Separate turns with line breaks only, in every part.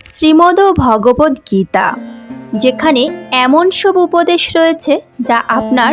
শ্রীমদ্ ভগবদ্ গীতা, যেখানে এমন সব উপদেশ রয়েছে যা আপনার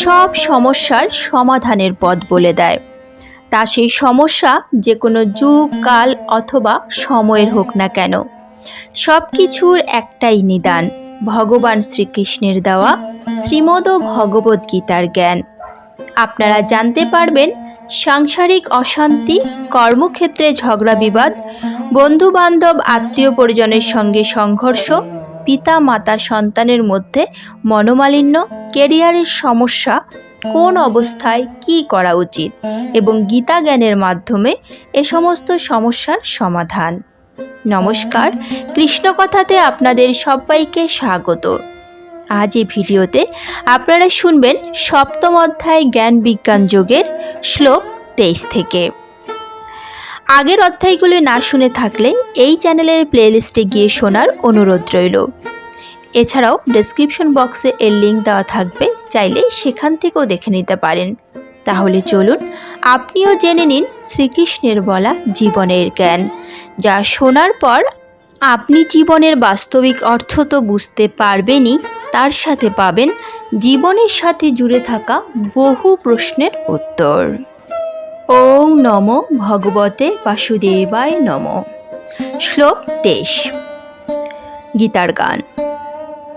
সব সমস্যার সমাধানের পথ বলে দেয়। তা সেই সমস্যা যে কোনো যুগ, কাল অথবা সময়ের হোক না কেন, সব কিছুর একটাই নিদান, ভগবান শ্রীকৃষ্ণের দেওয়া শ্রীমদ্ ভগবদ্ গীতার জ্ঞান। আপনারা জানতে পারবেন সাংসারিক অশান্তি, কর্মক্ষেত্রে ঝগড়া বিবাদ, বন্ধু বান্ধব আত্মীয় পরিজনের সঙ্গে সংঘর্ষ, পিতা মাতা সন্তানের মধ্যে মনোমালিন্য, কেরিয়ারের সমস্যা, কোন অবস্থায় কি করা উচিত এবং গীতা জ্ঞানের মাধ্যমে এ সমস্ত সমস্যার সমাধান। নমস্কার, কৃষ্ণকথাতে আপনাদের সবাইকে স্বাগত। আজ এই ভিডিওতে আপনারা শুনবেন সপ্তম অধ্যায় জ্ঞান বিজ্ঞান যোগের শ্লোক 23 থেকে। আগের অধ্যায়গুলি না শুনে থাকলে এই চ্যানেলের প্লেলিস্টে গিয়ে শোনার অনুরোধ রইল। এছাড়াও ডেসক্রিপশন বক্সে এর লিঙ্ক দেওয়া থাকবে, চাইলে সেখান থেকেও দেখে নিতে পারেন। তাহলে চলুন আপনিও জেনে নিন শ্রীকৃষ্ণের বলা জীবনের জ্ঞান, যা শোনার পর আপনি জীবনের বাস্তবিক অর্থ তো বুঝতে পারবেনই, তার সাথে পাবেন জীবনের সাথে জুড়ে থাকা বহু প্রশ্নের উত্তর। ওম নমো ভগবতে বাসুদেবায় নমঃ। শ্লোক 23। গীতার গান।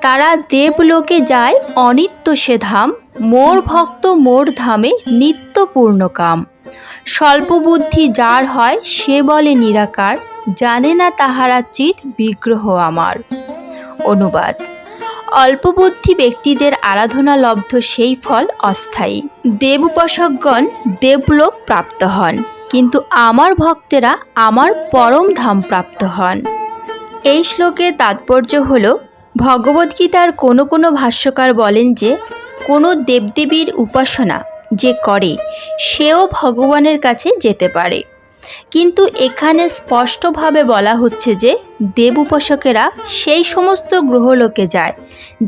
তারা দেবলোকে যায় অনিত্য সে ধাম, মোর ভক্ত মোর ধামে নিত্য পূর্ণ কাম। স্বল্প বুদ্ধি যার হয় সে বলে নিরাকার, জানে না তাহারা চিৎ বিগ্রহ আমার। অনুবাদ। অল্প বুদ্ধি ব্যক্তিদের আরাধনা লব্ধ সেই ফল অস্থায়ী। দেব উপাসকগণ দেবলোক প্রাপ্ত হন, কিন্তু আমার ভক্তেরা আমার পরম ধাম প্রাপ্ত হন। এই শ্লোকের তাৎপর্য হল, ভগবদ্গীতার কোনো কোনো ভাষ্যকার বলেন যে কোনো দেবদেবীর উপাসনা যে করে সেও ভগবানের কাছে যেতে পারে, কিন্তু এখানে স্পষ্টভাবে বলা হচ্ছে যে দেব উপাসকেরা সেই সমস্ত গ্রহলোকে যায়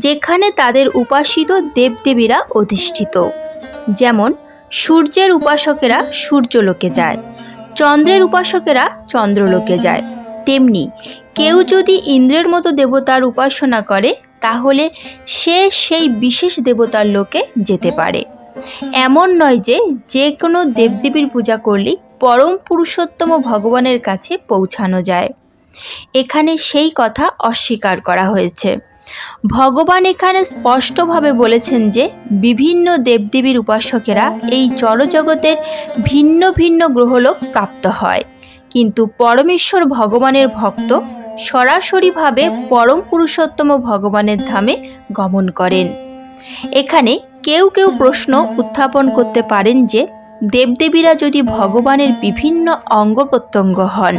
যেখানে তাদের উপাসিত দেবদেবীরা অধিষ্ঠিত। যেমন সূর্যের উপাসকেরা সূর্যলোকে যায়, চন্দ্রের উপাসকেরা চন্দ্রলোকে যায়। তেমনি কেউ যদি ইন্দ্রের মতো দেবতার উপাসনা করে তাহলে সে সেই বিশেষ দেবতার লোকে যেতে পারে। এমন নয় যে যে কোনো দেবদেবীর পূজা করলেই পরম পুরুষোত্তম ভগবানের কাছে পৌঁছানো যায়। এখানে সেই কথা অস্বীকার করা হয়েছে। ভগবান এখানে স্পষ্টভাবে বলেছেন যে বিভিন্ন দেবদেবীর উপাসকেরা এই জড়জগতের ভিন্ন ভিন্ন গ্রহলোক প্রাপ্ত হয়, কিন্তু পরমেশ্বর ভগবানের ভক্ত সরাসরিভাবে পরম পুরুষোত্তম ভগবানের ধামে গমন করেন। এখানে কেউ কেউ প্রশ্ন উত্থাপন করতে পারেন যে দেবদেবীরা যদি ভগবানের বিভিন্ন অঙ্গ প্রত্যঙ্গ হন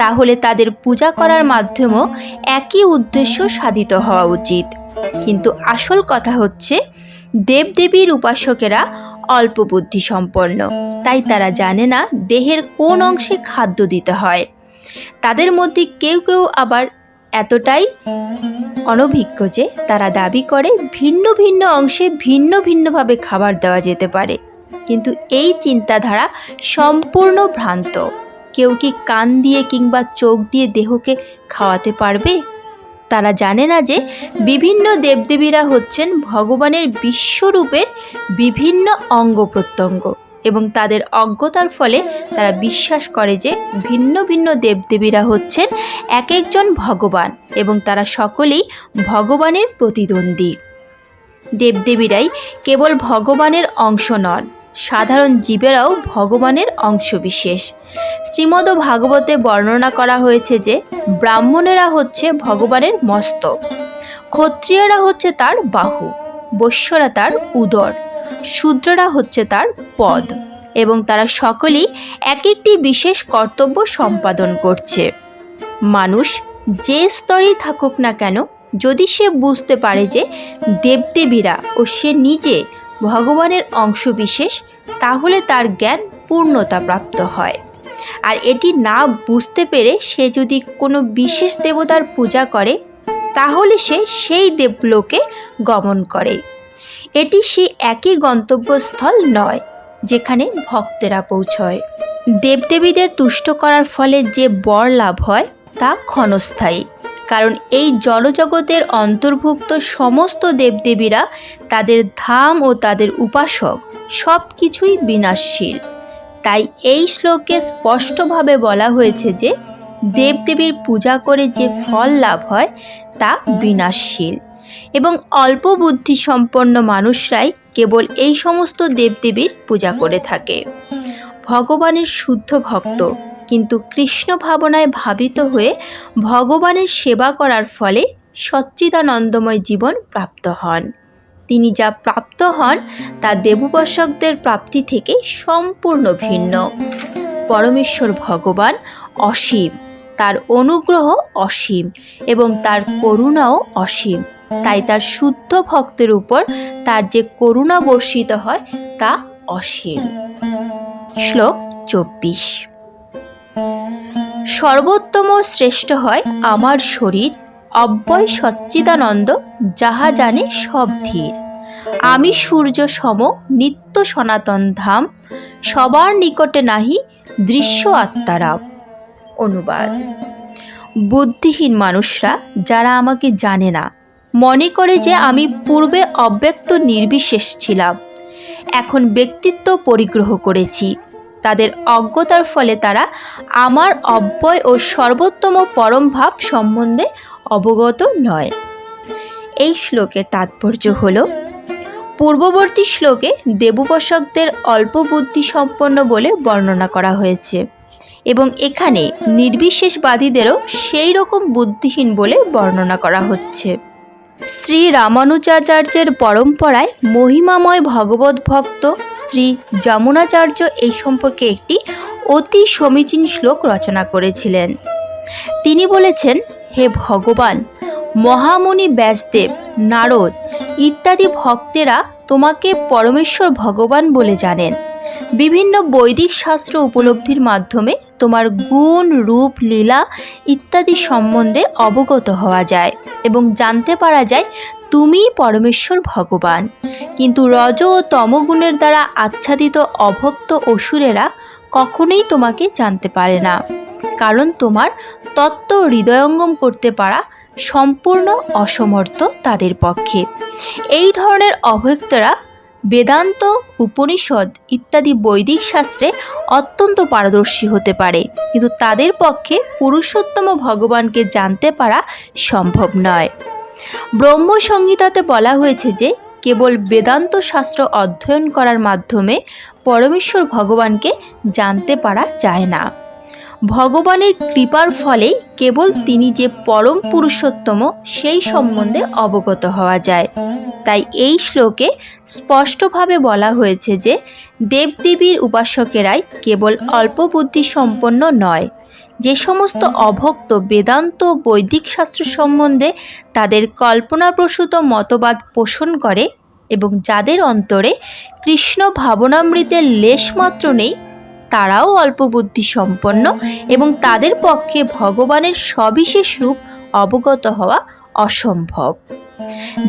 তাহলে তাদের পূজা করার মাধ্যমেও একই উদ্দেশ্য সাধিত হওয়া উচিত। কিন্তু আসল কথা হচ্ছে দেবদেবীর উপাসকেরা অল্প বুদ্ধি সম্পন্ন, তাই তারা জানে না দেহের কোন অংশে খাদ্য দিতে হয়। তাদের মধ্যে কেউ কেউ আবার এতটাই অনভিজ্ঞ যে তারা দাবি করে ভিন্ন ভিন্ন অংশে ভিন্ন ভিন্নভাবে খাবার দেওয়া যেতে পারে, কিন্তু এই চিন্তাধারা সম্পূর্ণ ভ্রান্ত। কেউ কি কান দিয়ে কিংবা চোখ দিয়ে দেহকে খাওয়াতে পারবে? তারা জানে না যে বিভিন্ন দেবদেবীরা হচ্ছেন ভগবানের বিশ্বরূপের বিভিন্ন অঙ্গ প্রত্যঙ্গ, এবং তাদের অজ্ঞতার ফলে তারা বিশ্বাস করে যে ভিন্ন ভিন্ন দেবদেবীরা হচ্ছেন এক একজন ভগবান এবং তারা সকলেই ভগবানের প্রতিদ্বন্দ্বী। দেবদেবীরাই কেবল ভগবানের অংশ নন, সাধারণ জীবেরাও ভগবানের অংশবিশেষ। শ্রীমদ্ ভাগবতে বর্ণনা করা হয়েছে যে ব্রাহ্মণেরা হচ্ছে ভগবানের মস্তক, ক্ষত্রিয়রা হচ্ছে তার বাহু, বৈশ্যরা তার উদর, শূদ্ররা হচ্ছে তার পদ, এবং তারা সকলেই এক একটি বিশেষ কর্তব্য সম্পাদন করছে। মানুষ যে স্তরেই থাকুক না কেন, যদি সে বুঝতে পারে যে দেবদেবীরা ও সে নিজে ভগবানের অংশবিশেষ, তাহলে তার জ্ঞান পূর্ণতা প্রাপ্ত হয়। আর এটি না বুঝতে পেরে সে যদি কোনো বিশেষ দেবতার পূজা করে তাহলে সে সেই দেবলোকে গমন করে। এটি সেই একই গন্তব্যস্থল নয় যেখানে ভক্তেরা পৌঁছয়। দেবদেবীদের তুষ্ট করার ফলে যে বর লাভ হয় তা ক্ষণস্থায়ী, কারণ এই জড়জগতের অন্তর্ভুক্ত সমস্ত দেবদেবীরা, তাদের ধাম ও তাদের উপাসক সব কিছুই বিনাশশীল। তাই এই শ্লোকে স্পষ্টভাবে বলা হয়েছে যে দেবদেবীর পূজা করে যে ফল লাভ হয় তা বিনাশশীল, এবং অল্প বুদ্ধি সম্পন্ন মানুষরাই কেবল এই সমস্ত দেবদেবীর পূজা করে থাকে। ভগবানের শুদ্ধ ভক্ত কিন্তু কৃষ্ণ ভাবনায় ভাবিত হয়ে ভগবানের সেবা করার ফলে সচ্চিদানন্দময় জীবন প্রাপ্ত হন। তিনি যা প্রাপ্ত হন তা দেবোপাসকদের প্রাপ্তি থেকে সম্পূর্ণ ভিন্ন। পরমেশ্বর ভগবান অসীম, তার অনুগ্রহ অসীম এবং তার করুণাও অসীম। তাই তার শুদ্ধ ভক্তের উপর তার যে করুণা বর্ষিত হয় তা অসীম। শ্লোক 24। সর্বোত্তম শ্রেষ্ঠ হয় আমার শরীর, অব্যয় সচ্চিদানন্দ যাহা জানে সব ধীর। আমি সূর্য সম নিত্য সনাতন ধাম, সবার নিকটে নাহি দৃশ্য আত্মারাম। অনুবাদ: বুদ্ধিহীন মানুষরা যারা আমাকে জানে না, মনে করে যে আমি পূর্বে অব্যক্ত নির্বিশেষ ছিলাম, এখন ব্যক্তিত্ব পরিগ্রহ করেছি। তাদের অজ্ঞতার ফলে তারা আমার অব্যয় ও সর্বোত্তম পরম ভাব সম্বন্ধে অবগত নয়। এই শ্লোকের তাৎপর্য হল, পূর্ববর্তী শ্লোকে দেবোপাসকদের অল্প বুদ্ধি সম্পন্ন বলে বর্ণনা করা হয়েছে এবং এখানে নির্বিশেষবাদীদেরও সেই রকম বুদ্ধিহীন বলে বর্ণনা করা হচ্ছে। শ্রী রামানুজাচার্যের পরম্পরায় মহিমাময় ভগবত ভক্ত শ্রী যমুনাচার্য এই সম্পর্কে একটি অতি সমীচীন শ্লোক রচনা করেছিলেন। তিনি বলেছেন, হে ভগবান, মহামুনি ব্যাসদেব, নারদ ইত্যাদি ভক্তেরা তোমাকে পরমেশ্বর ভগবান বলে জানেন। বিভিন্ন বৈদিক শাস্ত্র উপলব্ধির মাধ্যমে তোমার গুণ, রূপ, লীলা ইত্যাদি সম্বন্ধে অবগত হওয়া যায় এবং জানতে পারা যায় তুমিই পরমেশ্বর ভগবান। কিন্তু রজ ও তমগুণের দ্বারা আচ্ছাদিত অভক্ত অসুরেরা কখনোই তোমাকে জানতে পারে না, কারণ তোমার তত্ত্ব হৃদয়ঙ্গম করতে পারা সম্পূর্ণ অসমর্থ তাদের পক্ষে। এই ধরনের অভক্তরা বেদান্ত, উপনিষদ ইত্যাদি বৈদিক শাস্ত্রে অত্যন্ত পারদর্শী হতে পারে, কিন্তু তাদের পক্ষে পুরুষোত্তম ভগবানকে জানতে পারা সম্ভব নয়। ব্রহ্মসংহিতাতে বলা হয়েছে যে কেবল বেদান্ত শাস্ত্র অধ্যয়ন করার মাধ্যমে পরমেশ্বর ভগবানকে জানতে পারা যায় না। ভগবানের কৃপার ফলে কেবল তিনি যে পরম পুরুষোত্তম সেই সম্বন্ধে অবগত হওয়া যায়। তাই এই শ্লোকে স্পষ্টভাবে বলা হয়েছে যে দেবদেবীর উপাসকেরাই কেবল অল্প বুদ্ধি সম্পন্ন নয়। যে সমস্ত অভক্ত বেদান্ত বৈদিক শাস্ত্র সম্বন্ধে তাদের কল্পনাপ্রসূত মতবাদ পোষণ করে এবং যাদের অন্তরে কৃষ্ণ ভাবনামৃতের লেশমাত্র নেই, তারাও অল্প বুদ্ধি সম্পন্ন এবং তাদের পক্ষে ভগবানের সবিশেষ রূপ অবগত হওয়া অসম্ভব।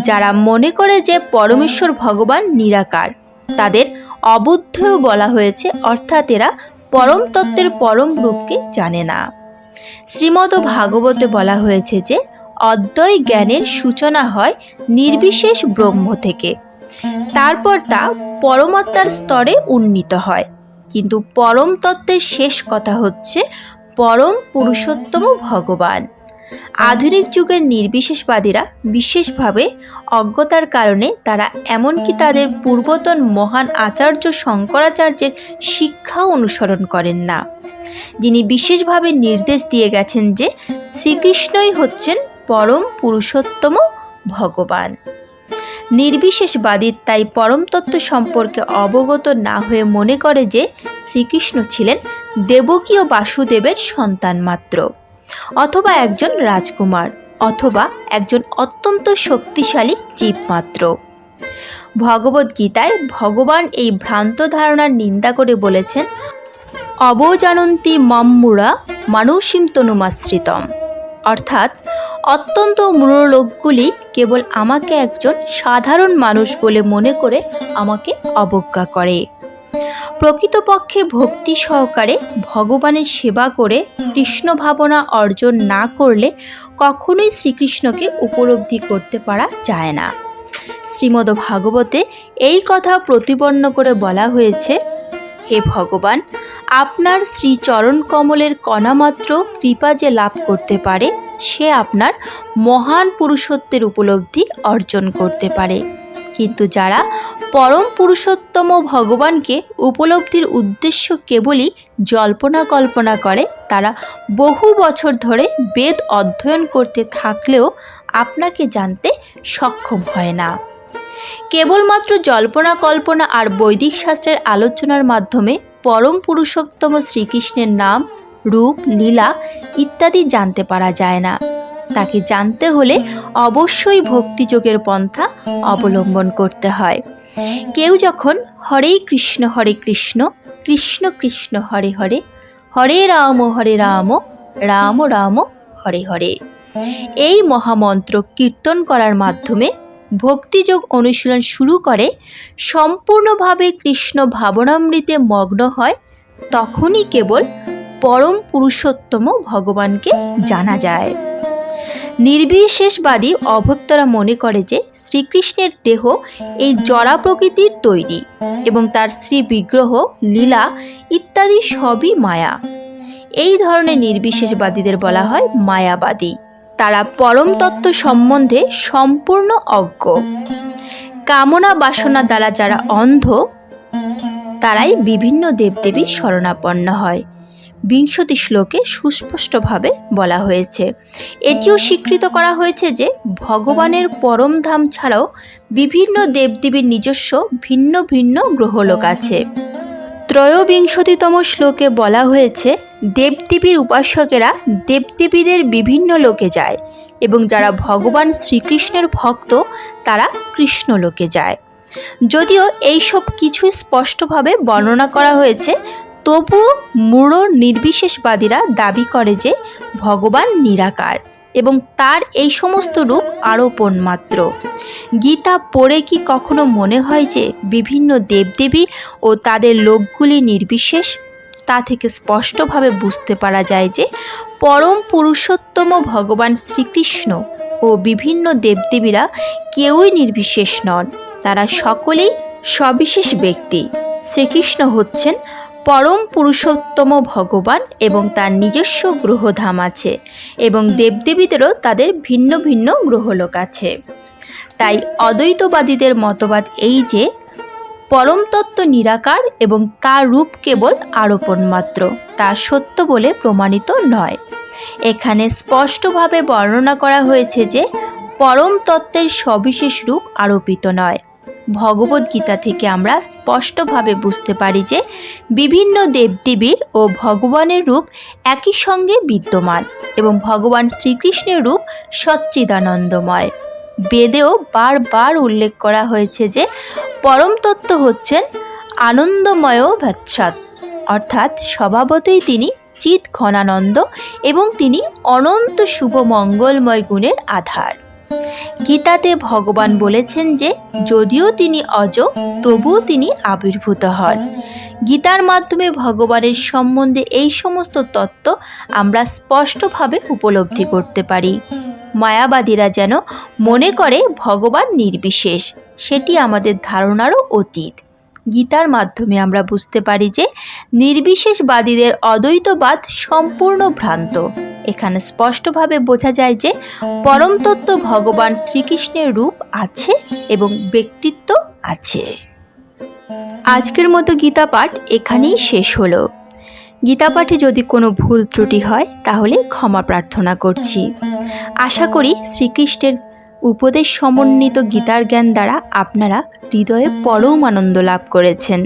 যারা মনে করে যে পরমেশ্বর ভগবান নিরাকার, তাদের অবুদ্ধও বলা হয়েছে, অর্থাৎ এরা পরম তত্ত্বের পরম রূপকে জানে না। শ্রীমদ্ ভাগবতে বলা হয়েছে যে অদ্বয় জ্ঞানের সূচনা হয় নির্বিশেষ ব্রহ্ম থেকে, তারপর তা পরমাত্মার স্তরে উন্নীত হয়। কিন্তু পরম তত্ত্বের শেষ কথা হচ্ছে পরম পুরুষোত্তম ভগবান। আধুনিক যুগের নির্বিশেষবাদীরা বিশেষভাবে অজ্ঞতার কারণে তারা এমনকি তাদের পূর্বতন মহান আচার্য শঙ্করাচার্যের শিক্ষাও অনুসরণ করেন না, যিনি বিশেষভাবে নির্দেশ দিয়ে গেছেন যে শ্রীকৃষ্ণই হচ্ছেন পরম পুরুষোত্তম ভগবান। নির্বিশেষবাদী তাই পরম তত্ত্ব সম্পর্কে অবগত না হয়ে মনে করে যে শ্রীকৃষ্ণ ছিলেন দেবকী ও বাসুদেবের সন্তান মাত্র, অথবা একজন রাজকুমার, অথবা একজন অত্যন্ত শক্তিশালী জীব মাত্র। ভগবদ্গীতায় ভগবান এই ভ্রান্ত ধারণার নিন্দা করে বলেছেন, অবজানন্তি মাম্মুরা মানুষীম তনুমাশ্রিতম, অর্থাৎ অত্যন্ত মূঢ় লোকগুলি কেবল আমাকে একজন সাধারণ মানুষ বলে মনে করে আমাকে অবজ্ঞা করে। প্রকৃতপক্ষে ভক্তি সহকারে ভগবানের সেবা করে কৃষ্ণ ভাবনা অর্জন না করলে কখনোই শ্রীকৃষ্ণকে উপলব্ধি করতে পারা যায় না। শ্রীমদ্ ভাগবতে এই কথা প্রতিপন্ন করে বলা হয়েছে, হে ভগবান, আপনার শ্রীচরণ কমলের কণামাত্র কৃপা যে লাভ করতে পারে সে আপনার মহান পুরুষত্বের উপলব্ধি অর্জন করতে পারে। কিন্তু যারা পরম পুরুষোত্তম ভগবানকে উপলব্ধির উদ্দেশ্য কেবলই জল্পনা কল্পনা করে, তারা বহু বছর ধরে বেদ অধ্যয়ন করতে থাকলেও আপনাকে জানতে সক্ষম হয় না। কেবলমাত্র জল্পনা কল্পনা আর বৈদিক শাস্ত্রের আলোচনার মাধ্যমে পরম পুরুষোত্তম শ্রীকৃষ্ণের নাম, রূপ, লীলা ইত্যাদি জানতে পারা যায় না। তাকে জানতে হলে অবশ্যই ভক্তিযোগের পন্থা অবলম্বন করতে হয়। কেউ যখন হরে কৃষ্ণ কৃষ্ণ কৃষ্ণ হরে হরে, হরে রাম রাম রাম হরে হরে এই মহামন্ত্র কীর্তন করার মাধ্যমে ভক্তিযোগ অনুশীলন শুরু করে, সম্পূর্ণভাবে কৃষ্ণ ভাবনামৃতে মগ্ন হয়, তখনই কেবল পরম পুরুষোত্তম ভগবানকে জানা যায়। নির্বিশেষবাদী অভক্তরা মনে করে যে শ্রীকৃষ্ণের দেহ এই জড়া প্রকৃতির তৈরি এবং তার শ্রী বিগ্রহ, লীলা ইত্যাদি সবই মায়া। এই ধরনের নির্বিশেষবাদীদের বলা হয় মায়াবাদী। তারা পরম তত্ত্ব সম্বন্ধে সম্পূর্ণ অজ্ঞ। কামনা বাসনা দ্বারা যারা অন্ধ, তারাই বিভিন্ন দেবদেবীর শরণাপন্ন হয়। 20 শ্লোকে সুস্পষ্টভাবে বলা হয়েছে। এটিও স্বীকৃত করা হয়েছে যে ভগবানের পরমধাম ছাড়াও বিভিন্ন দেবদেবীর নিজস্ব ভিন্ন ভিন্ন গ্রহলোক আছে। 23তম শ্লোকে বলা হয়েছে, দেবদেবীর উপাসকেরা দেবদেবীদের বিভিন্ন লোকে যায় এবং যারা ভগবান শ্রীকৃষ্ণের ভক্ত তারা কৃষ্ণ লোকে যায়। যদিও এইসব কিছু স্পষ্টভাবে বর্ণনা করা হয়েছে, তবুও মূঢ় নির্বিশেষবাদীরা দাবি করে যে ভগবান নিরাকার এবং তার এই সমস্ত রূপ আরোপণ মাত্র। গীতা পড়ে কি কখনো মনে হয় যে বিভিন্ন দেবদেবী ও তাদের লোকগুলি নির্বিশেষ? তা থেকে স্পষ্টভাবে বুঝতে পারা যায় যে পরম পুরুষোত্তম ভগবান শ্রীকৃষ্ণ ও বিভিন্ন দেবদেবীরা কেউই নির্বিশেষ নন, তারা সকলেই সবিশেষ ব্যক্তি। শ্রীকৃষ্ণ হচ্ছেন পরম পুরুষোত্তম ভগবান এবং তার নিজস্ব গ্রহধাম আছে এবং দেবদেবীদেরও তাদের ভিন্ন ভিন্ন গ্রহলোক আছে। তাই অদ্বৈতবাদীদের মতবাদ এই যে পরম তত্ত্ব নিরাকার এবং তার রূপ কেবল আরোপণ মাত্র, তা সত্য বলে প্রমাণিত নয়। এখানে স্পষ্টভাবে বর্ণনা করা হয়েছে যে পরম তত্ত্বের সবিশেষ রূপ আরোপিত নয়। ভগবদ্গীতা থেকে আমরা স্পষ্টভাবে বুঝতে পারি যে বিভিন্ন দেবদেবীর ও ভগবানের রূপ একই সঙ্গে বিদ্যমান এবং ভগবান শ্রীকৃষ্ণের রূপ সচ্চিদানন্দময়। বেদেও বারবার উল্লেখ করা হয়েছে যে পরম তত্ত্ব হচ্ছেন আনন্দময় ভ্যাৎসাৎ, অর্থাৎ স্বভাবতই তিনি চিৎ ঘনানন্দ এবং তিনি অনন্ত শুভ মঙ্গলময় গুণের আধার। গীতাতে ভগবান বলেছেন যে যদিও তিনি অজ, তবুও তিনি আবির্ভূত হন। গীতার মাধ্যমে ভগবানের সম্বন্ধে এই সমস্ত তত্ত্ব আমরা স্পষ্টভাবে উপলব্ধি করতে পারি। মায়াবাদীরা যেন মনে করে ভগবান নির্বিশেষ, সেটি আমাদের ধারণারও অতীত। গীতার মাধ্যমে আমরা বুঝতে পারি যে নির্বিশেষবাদীদের অদ্বৈতবাদ সম্পূর্ণ ভ্রান্ত। এখানে স্পষ্টভাবে বোঝা যায় যে পরম তত্ত্ব ভগবান শ্রীকৃষ্ণের রূপ আছে এবং ব্যক্তিত্ব আছে। আজকের মতো গীতা পাঠ এখানেই শেষ হলো। গীতা পাঠে যদি কোনো ভুল ত্রুটি হয় তাহলে ক্ষমা প্রার্থনা করছি। আশা করি শ্রীকৃষ্ণের উপদেশ সমন্বিত গীতার জ্ঞান দ্বারা আপনারা হৃদয়ে পরম আনন্দ লাভ করেছেন।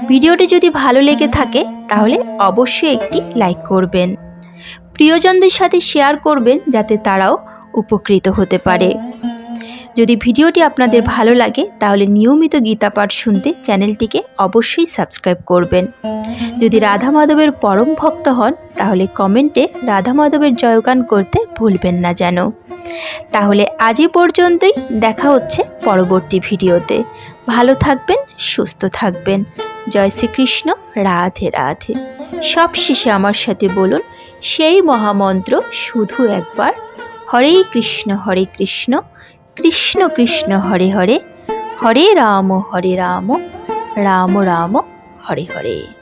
ভিডিওটি যদি ভালো লেগে থাকে তাহলে অবশ্যই একটি লাইক করবেন, প্রিয়জনদের সাথে শেয়ার করবেন যাতে তারাও উপকৃত হতে পারে। যদি ভিডিওটি আপনাদের ভালো লাগে তাহলে নিয়মিত গীতা পাঠ শুনতে চ্যানেলটিকে অবশ্যই সাবস্ক্রাইব করবেন। যদি রাধা মাধবের পরম ভক্ত হন তাহলে কমেন্টে রাধা মাধবের জয়গান করতে ভুলবেন না যেন। তাহলে আজ পর্যন্তই, দেখা হচ্ছে পরবর্তী ভিডিওতে। ভালো থাকবেন, সুস্থ থাকবেন। জয় শ্রীকৃষ্ণ। রাধে রাধে। সবশেষে আমার সাথে বলুন সেই মহামন্ত্র শুধু একবার, হরে কৃষ্ণ কৃষ্ণ কৃষ্ণ হরে হরে, হরে রাম রাম রাম হরে হরে।